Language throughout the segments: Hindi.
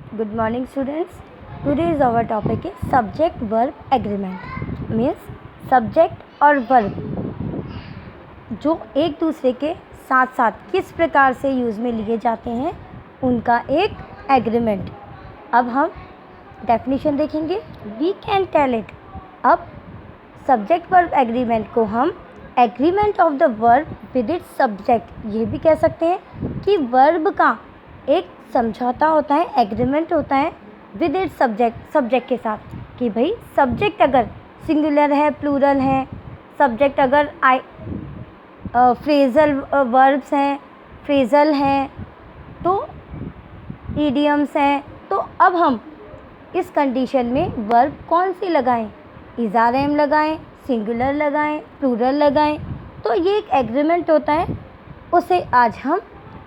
Good morning students. Today's our topic is subject verb agreement. Means subject और verb जो एक दूसरे के साथ साथ किस प्रकार से यूज़ में लिए जाते हैं उनका एक एग्रीमेंट. अब हम डेफिनेशन देखेंगे. We can tell it. अब सब्जेक्ट वर्ब एग्रीमेंट को हम agreement of the verb with its subject ये भी कह सकते हैं कि वर्ब का एक समझौता होता है, एग्रीमेंट होता है विद इट्स सब्जेक्ट के साथ कि भाई सब्जेक्ट अगर सिंगुलर है, प्लूरल है, सब्जेक्ट अगर फ्रेजल वर्ब्स हैं, फ्रेजल हैं, तो ईडियम्स हैं, तो अब हम इस कंडीशन में वर्ब कौन सी लगाएं, इज़ार एम लगाएं, सिंगुलर लगाएं, प्लूरल लगाएं. तो ये एक एग्रीमेंट होता है, उसे आज हम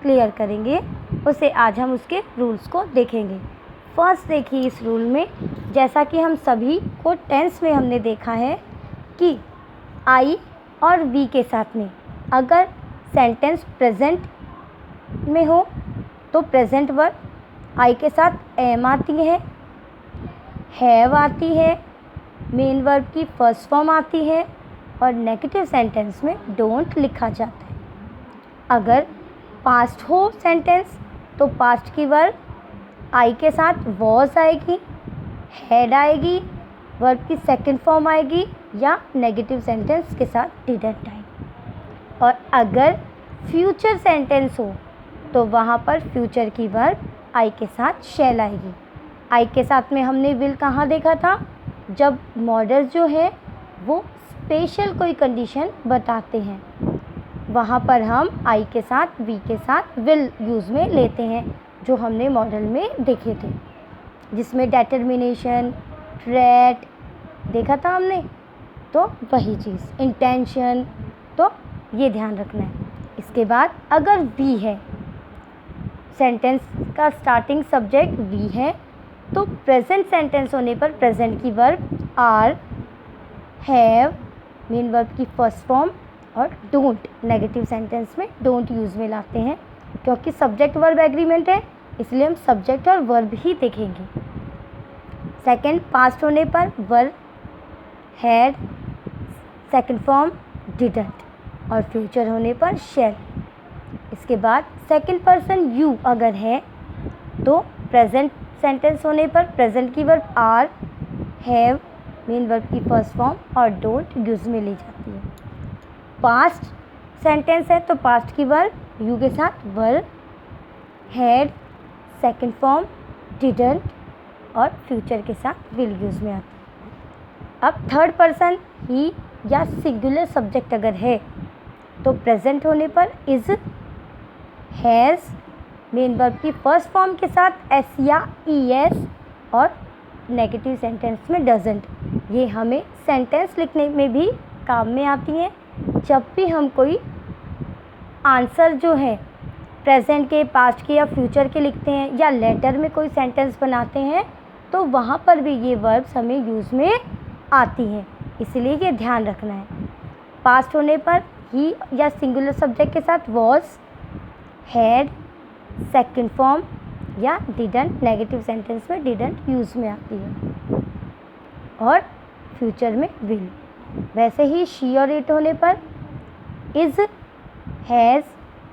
क्लियर करेंगे, उसे आज हम उसके रूल्स को देखेंगे. फर्स्ट देखिए इस रूल में, जैसा कि हम सभी को टेंस में हमने देखा है कि आई और वी के साथ में अगर सेंटेंस प्रेजेंट में हो तो प्रेजेंट वर्ब आई के साथ एम आती है, हैव आती है, मेन वर्ब की फर्स्ट फॉर्म आती है और नेगेटिव सेंटेंस में डोंट लिखा जाता है. अगर पास्ट हो सेंटेंस तो पास्ट की वर्ब आई के साथ वॉज आएगी, हैड आएगी, वर्ब की सेकंड फॉर्म आएगी या नेगेटिव सेंटेंस के साथ डिडंट आएगी. और अगर फ्यूचर सेंटेंस हो तो वहाँ पर फ्यूचर की वर्ब आई के साथ शैल आएगी. आई के साथ में हमने विल कहाँ देखा था, जब मॉडल्स जो है वो स्पेशल कोई कंडीशन बताते हैं वहाँ पर हम आई के साथ वी के साथ विल यूज़ में लेते हैं, जो हमने मॉडल में देखे थे, जिसमें डेटर्मिनेशन, थ्रेट देखा था हमने. तो वही चीज़ इंटेंशन, तो ये ध्यान रखना है. इसके बाद अगर वी है, सेंटेंस का स्टार्टिंग सब्जेक्ट वी है, तो प्रेजेंट सेंटेंस होने पर प्रेजेंट की verb are, have main verb की फर्स्ट फॉर्म और डोंट नेगेटिव सेंटेंस में डोंट यूज़ में लाते हैं, क्योंकि सब्जेक्ट वर्ब एग्रीमेंट है इसलिए हम सब्जेक्ट और वर्ब ही देखेंगे. सेकंड, पास्ट होने पर verb had, second form didn't और फ्यूचर होने पर शैल. इसके बाद सेकंड पर्सन यू अगर है तो प्रेजेंट सेंटेंस होने पर प्रेजेंट की verb are, have main verb की फर्स्ट फॉर्म और डोंट यूज़ में ली जाती है. पास्ट सेंटेंस है तो पास्ट की वर्ब यू के साथ verb had, second form didn't और फ्यूचर के साथ विल यूज़ में आती है. अब थर्ड पर्सन ही या सिंगुलर सब्जेक्ट अगर है तो प्रेजेंट होने पर इज़, हैज़ मेन वर्ब की फर्स्ट फॉर्म के साथ एस या ई एस और नेगेटिव सेंटेंस में डजंट. ये हमें सेंटेंस लिखने में भी काम में आती हैं. जब भी हम कोई आंसर जो है प्रेजेंट के, पास्ट के या फ्यूचर के लिखते हैं या लेटर में कोई सेंटेंस बनाते हैं तो वहाँ पर भी ये वर्ब्स हमें यूज़ में आती हैं, इसलिए ये ध्यान रखना है. पास्ट होने पर ही या सिंगुलर सब्जेक्ट के साथ वॉज, हैड, सेकंड फॉर्म या डिडंट नेगेटिव सेंटेंस में डिडंट यूज़ में आती है और फ्यूचर में विल. वैसे ही शी और इट होने पर इज़, हैज़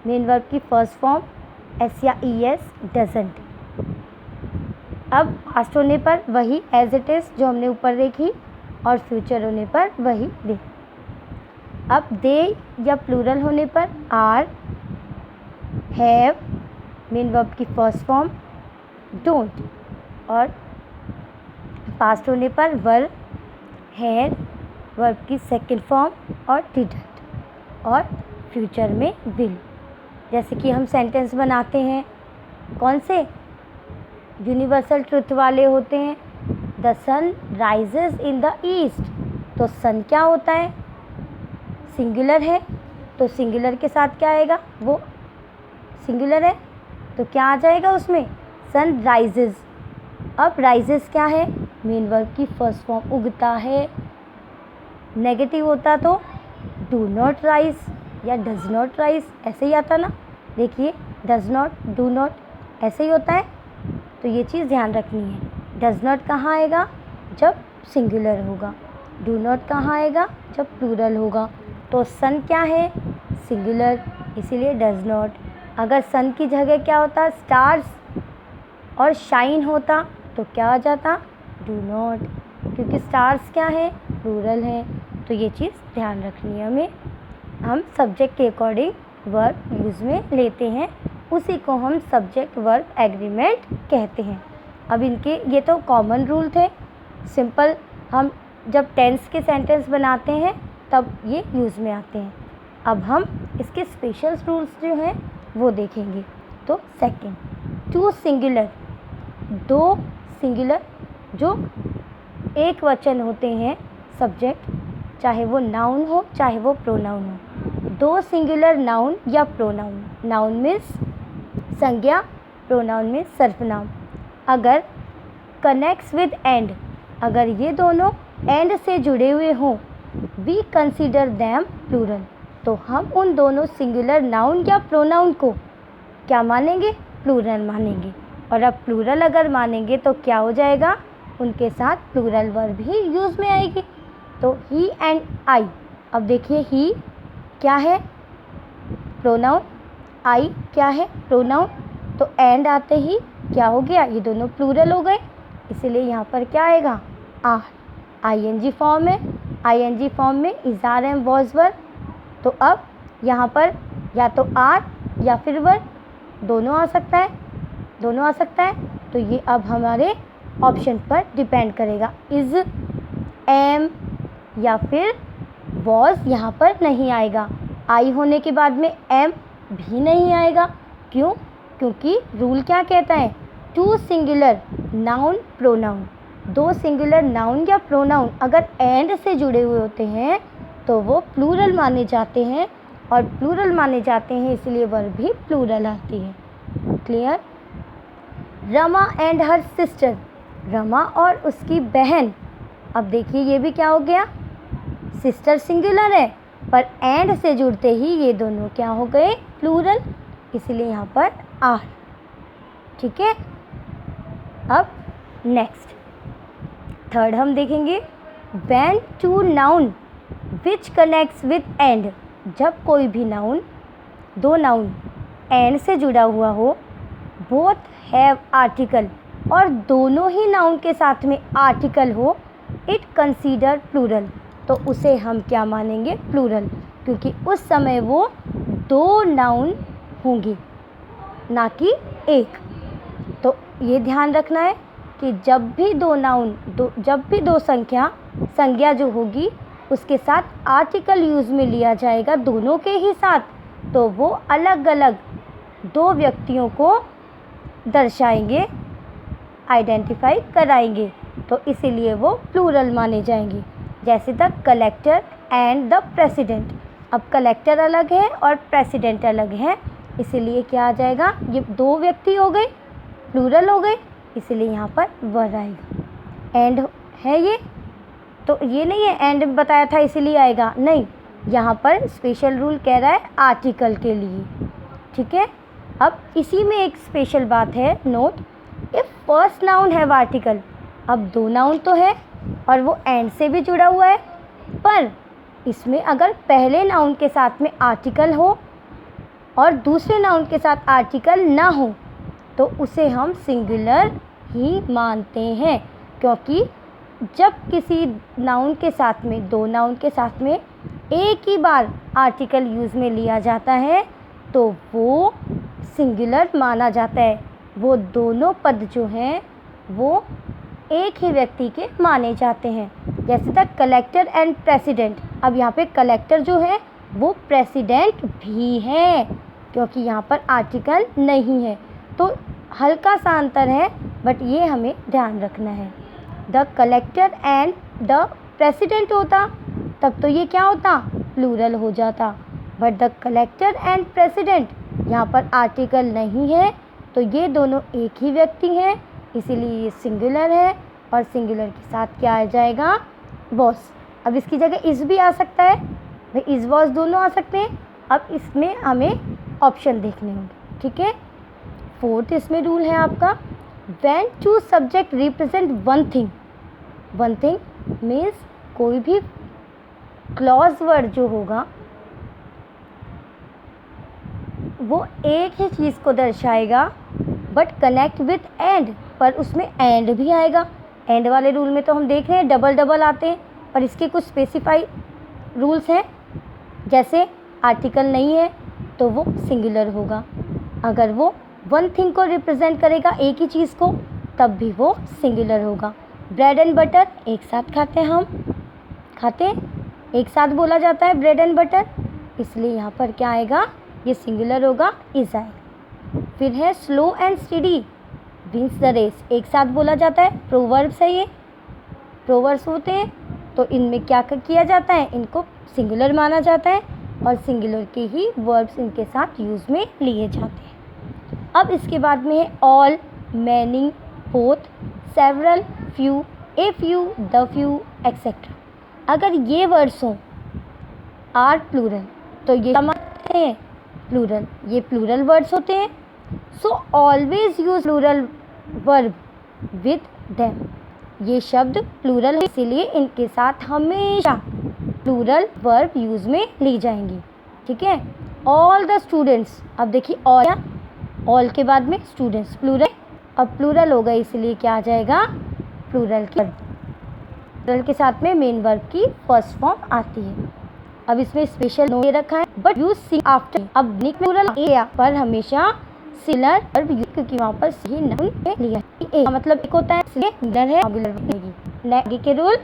मेन वर्ब की फर्स्ट फॉर्म एस या ई एस, डजंट. अब पास्ट होने पर वही एज इट इज़ जो हमने ऊपर देखी और फ्यूचर होने पर वही विल. अब दे या प्लूरल होने पर आर, हैव मेन वर्ब की फर्स्ट फॉर्म, डोंट और पास्ट होने पर वर्ब हैड वर्ब की सेकंड फॉर्म और डिडंट और फ्यूचर में विल. जैसे कि हम सेंटेंस बनाते हैं कौन से यूनिवर्सल ट्रुथ वाले होते हैं, the sun rises in the east. तो सन क्या होता है, सिंगुलर है तो सिंगुलर के साथ क्या आएगा, वो सिंगुलर है तो क्या आ जाएगा उसमें, सन राइजेस. अब राइजेस क्या है, मेन वर्ब की फर्स्ट फॉर्म उगता है. नेगेटिव होता तो डू नॉट राइज या डज नॉट राइज, ऐसे ही आता ना. देखिए डज नॉट, डू नॉट ऐसे ही होता है. तो ये चीज़ ध्यान रखनी है। डज़ नॉट कहाँ आएगा? जब सिंगुलर होगा। डू नॉट कहाँ आएगा? जब प्लूरल होगा। तो सन क्या है? सिंगुलर, इसीलिए डज़ नॉट। अगर सन की जगह क्या होता? स्टार्स और शाइन होता तो क्या आ जाता? डू नॉट, क्योंकि स्टार्स क्या है? प्लूरल है। तो ये चीज़ ध्यान रखनी है हमें। हम सब्जेक्ट के अकॉर्डिंग वर्ब यूज़ में लेते हैं, उसी को हम सब्जेक्ट वर्ब एग्रीमेंट कहते हैं। अब इनके ये तो कॉमन रूल थे, सिंपल। हम जब टेंस के सेंटेंस बनाते हैं तब ये यूज़ में आते हैं। अब हम इसके स्पेशल रूल्स जो हैं वो देखेंगे। तो सेकंड, टू सिंगुलर, दो सिंगुलर जो एक वचन होते हैं सब्जेक्ट, चाहे वो नाउन हो चाहे वो प्रोनाउन हो। दो सिंगुलर नाउन या प्रोनाउन, नाउन मीन्स संज्ञा, प्रोनाउन मीन्स सर्वनाम, अगर कनेक्ट्स विद एंड, अगर ये दोनों एंड से जुड़े हुए हों, वी कंसीडर दैम प्लूरल, तो हम उन दोनों सिंगुलर नाउन या प्रोनाउन को क्या मानेंगे? प्लूरल मानेंगे। और अब प्लूरल अगर मानेंगे तो क्या हो जाएगा? उनके साथ प्लूरल वर्ब ही यूज़ में आएगी। तो ही एंड आई, अब देखिए ही क्या है? प्रोनाउन, आई क्या है? प्रोनाउन। तो एंड आते ही क्या हो गया? ये दोनों प्लूरल हो गए, इसीलिए यहाँ पर क्या आएगा? आर। आईएनजी फॉर्म है, आईएनजी फॉर्म में is are am was verb. तो अब यहाँ पर या तो आर या फिर वर्ब, दोनों आ सकता है, दोनों आ सकता है। तो ये अब हमारे ऑप्शन पर डिपेंड करेगा, इज, एम या फिर वॉज यहाँ पर नहीं आएगा। आई होने के बाद में एम भी नहीं आएगा। क्यों? क्योंकि रूल क्या कहता है? टू सिंगुलर नाउन प्रोनाउन, दो सिंगुलर नाउन या प्रोनाउन अगर एंड से जुड़े हुए होते हैं तो वो प्लूरल माने जाते हैं, और प्लूरल माने जाते हैं इसलिए वर्ब भी प्लूरल आती है। Clear? Rama and her sister, Rama और उसकी बहन। अब देखिए ये भी क्या हो गया? सिस्टर सिंगुलर है पर एंड से जुड़ते ही ये दोनों क्या हो गए? प्लूरल, इसलिए यहाँ पर आर। ठीक है। अब नेक्स्ट थर्ड हम देखेंगे, when two noun which connects with and, जब कोई भी नाउन, दो नाउन एंड से जुड़ा हुआ हो, बोथ हैव आर्टिकल, और दोनों ही नाउन के साथ में आर्टिकल हो, इट कंसीडर प्लूरल, तो उसे हम क्या मानेंगे? प्लूरल, क्योंकि उस समय वो दो नाउन होंगी ना कि एक। तो ये ध्यान रखना है कि जब भी दो नाउन, जब भी दो संज्ञा जो होगी उसके साथ आर्टिकल यूज़ में लिया जाएगा दोनों के ही साथ, तो वो अलग अलग दो व्यक्तियों को दर्शाएंगे, आइडेंटिफाई कराएंगे, तो इसीलिए वो प्लूरल माने जाएंगे। जैसे the collector and the president, अब कलेक्टर अलग है और प्रेसिडेंट अलग है, इसीलिए क्या आ जाएगा? ये दो व्यक्ति हो गए, प्लूरल हो गए, इसीलिए यहाँ पर वर आएगा। एंड है ये, तो ये नहीं है एंड बताया था इसीलिए आएगा, नहीं, यहाँ पर स्पेशल रूल कह रहा है आर्टिकल के लिए। ठीक है। अब इसी में एक स्पेशल बात है, note, if first noun have article, अब दो नाउन तो है और वो एंड से भी जुड़ा हुआ है, पर इसमें अगर पहले नाउन के साथ में आर्टिकल हो और दूसरे नाउन के साथ आर्टिकल ना हो तो उसे हम सिंगुलर ही मानते हैं, क्योंकि जब किसी नाउन के साथ में, दो नाउन के साथ में एक ही बार आर्टिकल यूज़ में लिया जाता है तो वो सिंगुलर माना जाता है। वो दोनों पद जो हैं वो एक ही व्यक्ति के माने जाते हैं। जैसे द कलेक्टर एंड प्रेसिडेंट, अब यहाँ पे कलेक्टर जो है वो प्रेसिडेंट भी है, क्योंकि यहाँ पर आर्टिकल नहीं है, तो हल्का सा अंतर है, बट ये हमें ध्यान रखना है। The collector and the president होता तब तो ये क्या होता? प्लूरल हो जाता, but the collector and president यहाँ पर आर्टिकल नहीं है, तो ये दोनों एक ही व्यक्ति हैं, इसीलिए ये सिंगुलर है, और सिंगुलर के साथ क्या आ जाएगा? वॉस। अब इसकी जगह इज़ भी आ सकता है, भाई इज़ वॉस दोनों आ सकते हैं। अब इसमें हमें ऑप्शन देखने होंगे। ठीक है। फोर्थ इसमें रूल है आपका, when two subject represent one thing means कोई भी क्लॉज वर्ड जो होगा वो एक ही चीज़ को दर्शाएगा, बट कनेक्ट विथ एंड, पर उसमें एंड भी आएगा। एंड वाले रूल में तो हम देख रहे हैं डबल डबल आते हैं, पर इसके कुछ स्पेसिफाई रूल्स हैं। जैसे आर्टिकल नहीं है तो वो सिंगुलर होगा, अगर वो वन थिंग को रिप्रेजेंट करेगा एक ही चीज़ को तब भी वो सिंगुलर होगा। ब्रेड एंड बटर एक साथ खाते हैं, हम खाते हैं, एक साथ बोला जाता है ब्रेड एंड बटर, इसलिए यहाँ पर क्या आएगा, ये सिंगुलर होगा, इज आएगा। फिर है slow and steady wins the race, एक साथ बोला जाता है, प्रोवर्ब्स है ये, प्रोवर्ब्स होते हैं, तो इनमें क्या किया जाता है, इनको सिंगुलर माना जाता है और सिंगुलर के ही वर्ब्स इनके साथ यूज़ में लिए जाते हैं। अब इसके बाद में है all, many, both, several, few, a few, the few, etcetera. अगर ये वर्ड्स हों आर प्लूरल तो ये समझते हैं प्लूरल, ये प्लूरल वर्ड्स होते हैं। So always use plural verb with them, ये शब्द प्लूरल है इसीलिए इनके साथ हमेशा प्लूरल वर्ब यूज़ में ली जाएंगी। ठीक है, ऑल द स्टूडेंट्स, अब देखिए ऑल के बाद में स्टूडेंट्स प्लूरल, अब प्लूरल होगा इसलिए क्या आ जाएगा, प्लूरल के साथ में मेन वर्ब की फर्स्ट फॉर्म आती है। अब इसमें स्पेशल नोट रखा है, बट यूज सी आफ्टर, अब निक प्लूरल ए पर हमेशा सिलर वर्ब यूज, क्योंकि वहाँ पर सही नाउन लिया है, ए मतलब एक होता है इसलिए है, आगे के रूल।